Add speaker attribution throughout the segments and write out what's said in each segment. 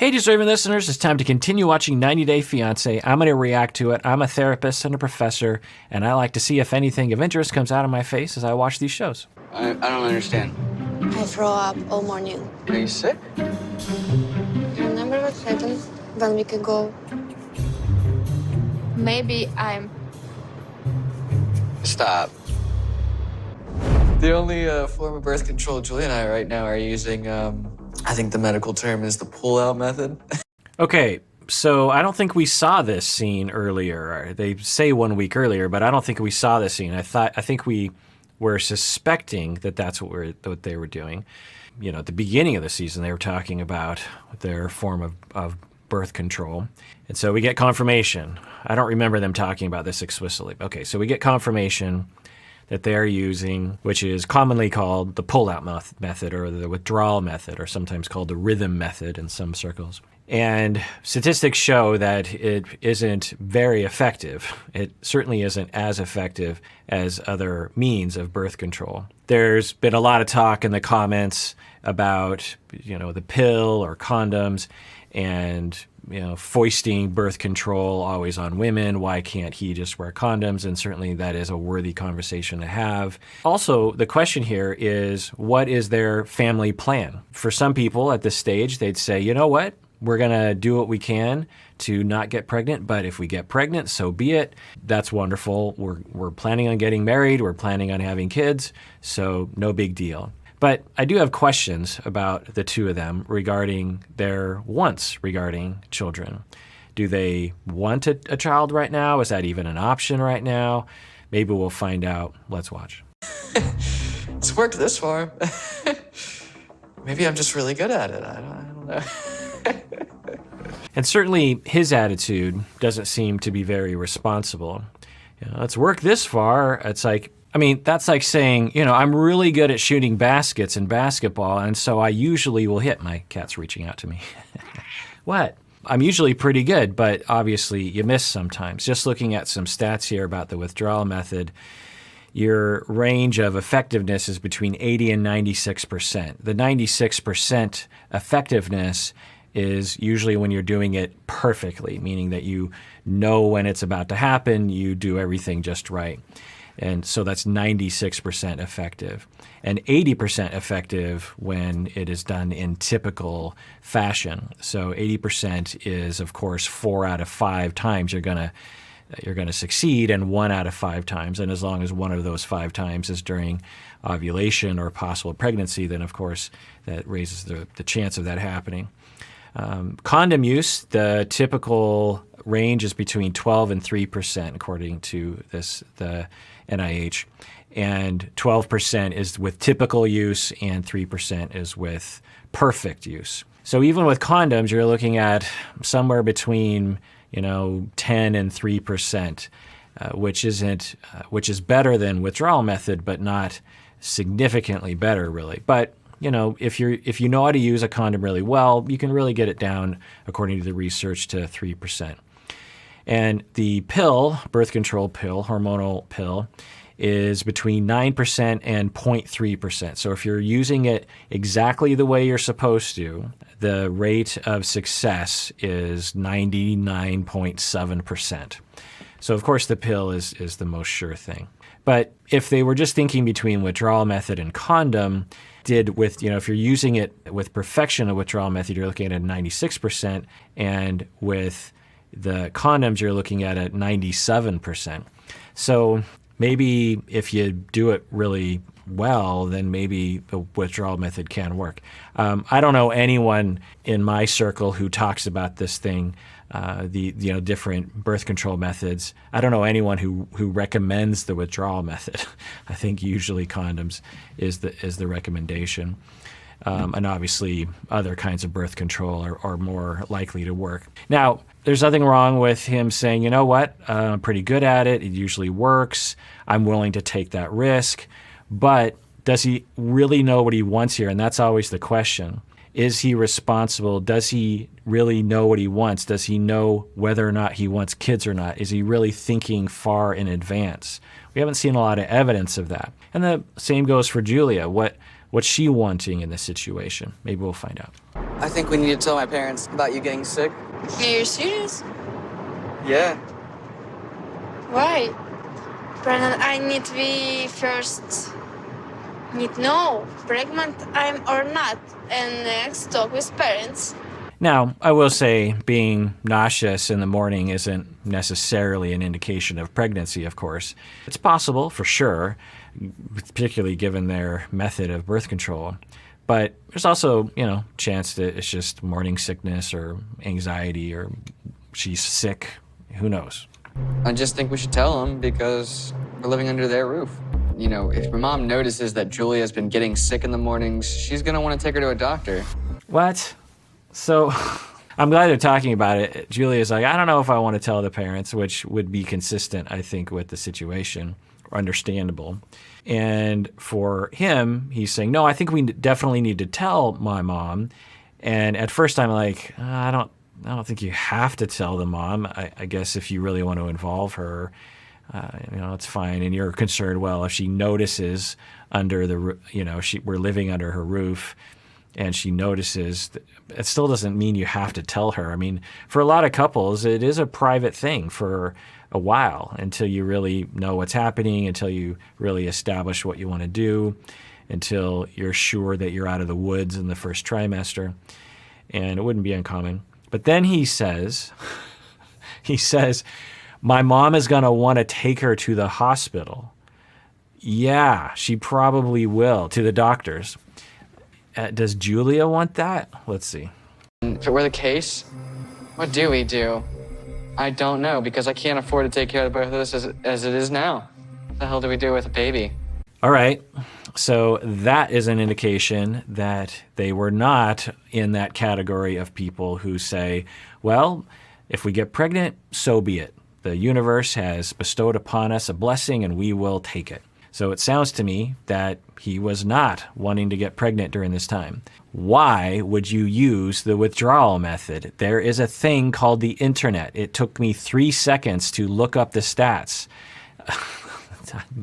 Speaker 1: Hey, deserving listeners, it's time to continue watching 90 Day Fiancé. I'm going to react to it. I'm a therapist and a professor, and I like to see if anything of interest comes out of my face as I watch these shows.
Speaker 2: I don't understand.
Speaker 3: I throw up all morning.
Speaker 2: Are you sick?
Speaker 3: Remember what happened 1 week ago?
Speaker 4: Maybe I'm...
Speaker 2: Stop. The only form of birth control Julie and I right now are using, I think the medical term is the pull-out method.
Speaker 1: Okay, so I don't think we saw this scene earlier. They say 1 week earlier, but I don't think we saw this scene. I think we were suspecting that that's what they were doing. You know, at the beginning of the season, they were talking about their form of birth control. And so we get confirmation. I don't remember them talking about this explicitly. Okay, so we get confirmation that they're using, which is commonly called the pull-out method or the withdrawal method, or sometimes called the rhythm method in some circles. And statistics show that it isn't very effective. It certainly isn't as effective as other means of birth control. There's been a lot of talk in the comments about, you know, the pill or condoms and, you know, foisting birth control always on women. Why can't he just wear condoms? And certainly that is a worthy conversation to have. Also, the question here is, what is their family plan? For some people at this stage, they'd say, you know what? We're going to do what we can to not get pregnant, but if we get pregnant, so be it. That's wonderful. We're planning on getting married. We're planning on having kids, so no big deal. But I do have questions about the two of them regarding their wants regarding children. Do they want a child right now? Is that even an option right now? Maybe we'll find out. Let's watch.
Speaker 2: It's worked this far. Maybe I'm just really good at it. I don't know.
Speaker 1: And certainly his attitude doesn't seem to be very responsible. You know, it's worked this far. It's like, I mean, that's like saying, you know, I'm really good at shooting baskets in basketball, and so I usually will hit. My cat's reaching out to me. What? I'm usually pretty good, but obviously you miss sometimes. Just looking at some stats here about the withdrawal method, your range of effectiveness is between 80 and 96%. The 96% effectiveness is usually when you're doing it perfectly, meaning that you know when it's about to happen, you do everything just right. And so that's 96% effective. And 80% effective when it is done in typical fashion. So 80% is, of course, 4 out of 5 times you're going to succeed, and 1 out of 5 times. And as long as one of those 5 times is during ovulation or possible pregnancy, then of course that raises the chance of that happening. Condom use, the typical range is between 12 and 3%, according to the NIH. And 12% is with typical use, and 3% is with perfect use. So even with condoms, you're looking at somewhere between 10 and 3%, which is better than withdrawal method, but not significantly better, really. But if you know how to use a condom really well, you can really get it down, according to the research, to 3%. And the pill, birth control pill, hormonal pill, is between 9% and 0.3%. So if you're using it exactly the way you're supposed to, the rate of success is 99.7%. So of course the pill is the most sure thing. But if they were just thinking between withdrawal method and condom, if you're using it with perfection, a withdrawal method, you're looking at 96%, and with the condoms, you're looking at 97%. So maybe if you do it really well, then maybe the withdrawal method can work. I don't know anyone in my circle who talks about this thing, the different birth control methods. I don't know anyone who recommends the withdrawal method. I think usually condoms is the recommendation. And obviously other kinds of birth control are more likely to work. Now, there's nothing wrong with him saying, you know what, I'm pretty good at it. It usually works. I'm willing to take that risk. But does he really know what he wants here? And that's always the question. Is he responsible? Does he really know what he wants? Does he know whether or not he wants kids or not? Is he really thinking far in advance? We haven't seen a lot of evidence of that. And the same goes for Julia. What's she wanting in this situation? Maybe we'll find out.
Speaker 2: I think we need to tell my parents about you getting sick.
Speaker 3: Are you serious?
Speaker 2: Yeah.
Speaker 3: Why? Brandon, I need to be first. Need know pregnant I'm or not, and next talk with parents.
Speaker 1: Now, I will say being nauseous in the morning isn't necessarily an indication of pregnancy, of course. It's possible, for sure, particularly given their method of birth control. But there's also, chance that it's just morning sickness or anxiety or she's sick. Who knows?
Speaker 2: I just think we should tell them because we're living under their roof. If my mom notices that Julia's been getting sick in the mornings, she's gonna want to take her to a doctor.
Speaker 1: What? So I'm glad they're talking about it. Julia's like, I don't know if I want to tell the parents, which would be consistent, I think, with the situation, or understandable. And for him, he's saying, no, I think we definitely need to tell my mom. And at first I'm like, I don't think you have to tell the mom. I guess if you really want to involve her, it's fine. And you're concerned, well, if she notices under the, we're living under her roof and she notices, it still doesn't mean you have to tell her. I mean, for a lot of couples, it is a private thing for a while until you really know what's happening, until you really establish what you want to do, until you're sure that you're out of the woods in the first trimester. And it wouldn't be uncommon. But then he says, my mom is going to want to take her to the hospital. Yeah, she probably will, to the doctors. Does Julia want that? Let's see.
Speaker 2: If it were the case, what do we do? I don't know, because I can't afford to take care of both of us as it is now. What the hell do we do with a baby?
Speaker 1: All right. So that is an indication that they were not in that category of people who say, well, if we get pregnant, so be it. The universe has bestowed upon us a blessing and we will take it. So it sounds to me that he was not wanting to get pregnant during this time. Why would you use the withdrawal method? There is a thing called the internet. It took me 3 seconds to look up the stats.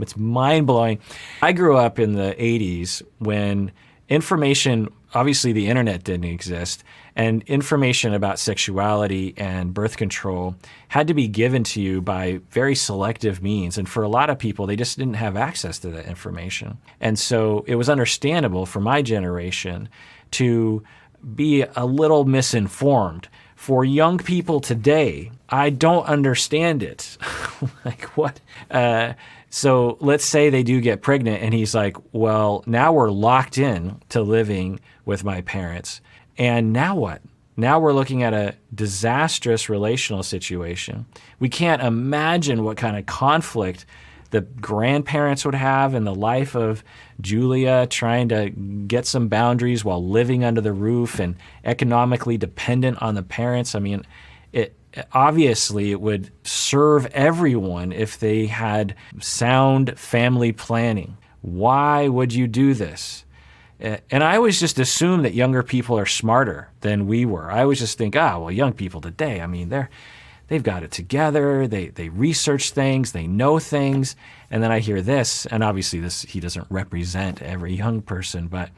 Speaker 1: It's mind-blowing. I grew up in the 80s when information, obviously the internet didn't exist, and information about sexuality and birth control had to be given to you by very selective means. And for a lot of people, they just didn't have access to that information. And so it was understandable for my generation to be a little misinformed. For young people today, I don't understand it. Like what? So let's say they do get pregnant and he's like, well, now we're locked in to living with my parents. And now what? Now we're looking at a disastrous relational situation. We can't imagine what kind of conflict the grandparents would have in the life of Julia trying to get some boundaries while living under the roof and economically dependent on the parents. I mean, obviously it would serve everyone if they had sound family planning. Why would you do this? And I always just assume that younger people are smarter than we were. I always just think, well, young people today, I mean, they've got it together. They research things. They know things. And then I hear this, and obviously he doesn't represent every young person, but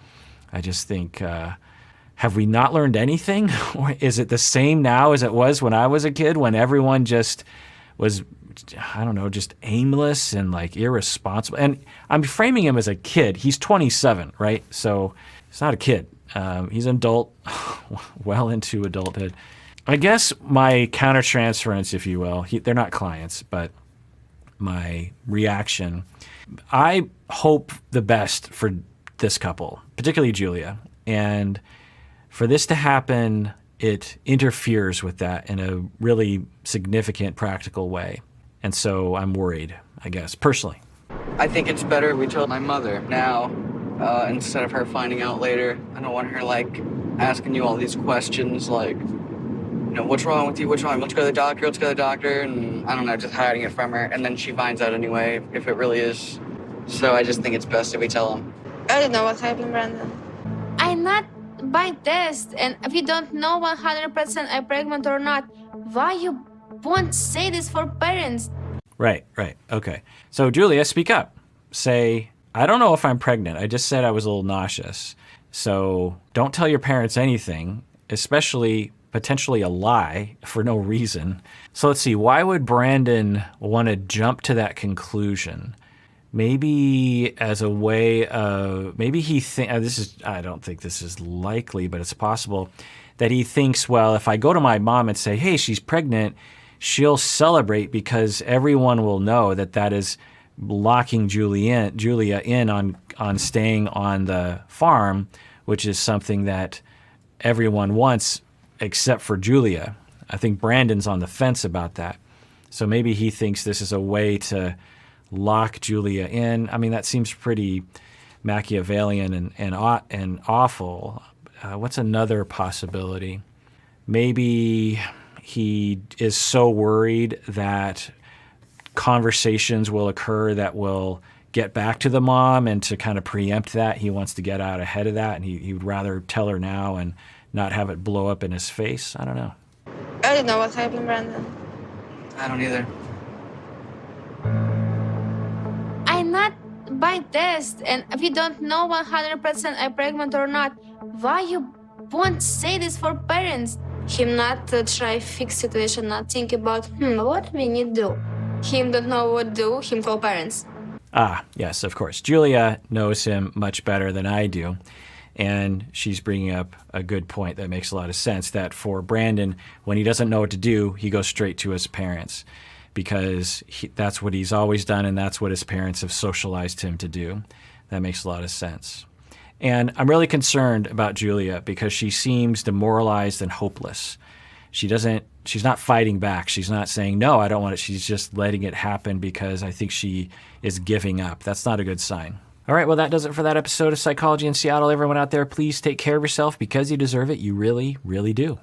Speaker 1: I just think, have we not learned anything? Or is it the same now as it was when I was a kid, when everyone just was, I don't know, just aimless and like irresponsible? And I'm framing him as a kid. He's 27, right? So he's not a kid. He's an adult, well into adulthood. I guess my countertransference, if you will, they're not clients, but my reaction, I hope the best for this couple, particularly Julia. And for this to happen, it interferes with that in a really significant practical way. And so I'm worried, I guess, personally.
Speaker 2: I think it's better we tell my mother now instead of her finding out later. I don't want her, asking you all these questions what's wrong with you? What's wrong? Let's go to the doctor. Let's go to the doctor. And I don't know, just hiding it from her. And then she finds out anyway if it really is. So I just think it's best if we tell them.
Speaker 3: I don't know what happened, Brandon. I'm not by test, and if you don't know 100% I'm pregnant or not, why you won't say this for parents?
Speaker 1: Right. Okay. So Julia, speak up. Say, I don't know if I'm pregnant. I just said I was a little nauseous. So don't tell your parents anything. especially potentially a lie for no reason. So let's see, why would Brandon want to jump to that conclusion? Maybe as a way of, maybe he I don't think this is likely, but it's possible that he thinks, well, if I go to my mom and say, hey, she's pregnant, she'll celebrate because everyone will know that that is locking Julia in on staying on the farm, which is something that everyone wants except for Julia. I think Brandon's on the fence about that. So maybe he thinks this is a way to lock Julia in. I mean, that seems pretty Machiavellian and awful. What's another possibility? Maybe he is so worried that conversations will occur that will get back to the mom, and to kind of preempt that, he wants to get out ahead of that, and he would rather tell her now and not have it blow up in his face. I don't know.
Speaker 3: I don't know what happened, Brandon.
Speaker 2: I don't either.
Speaker 3: I'm not by test, and if you don't know 100% I'm pregnant or not, why you won't say this for parents? Him not try fix situation, not think about, what we need to do. Him don't know what to do, him call parents.
Speaker 1: Ah, yes, of course. Julia knows him much better than I do. And she's bringing up a good point that makes a lot of sense, that for Brandon, when he doesn't know what to do, he goes straight to his parents, because that's what he's always done, and that's what his parents have socialized him to do. That makes a lot of sense. And I'm really concerned about Julia because she seems demoralized and hopeless. She's not fighting back. She's not saying, no, I don't want it. She's just letting it happen because I think she is giving up. That's not a good sign. All right, well, that does it for that episode of Psychology in Seattle. Everyone out there, please take care of yourself because you deserve it. You really, really do.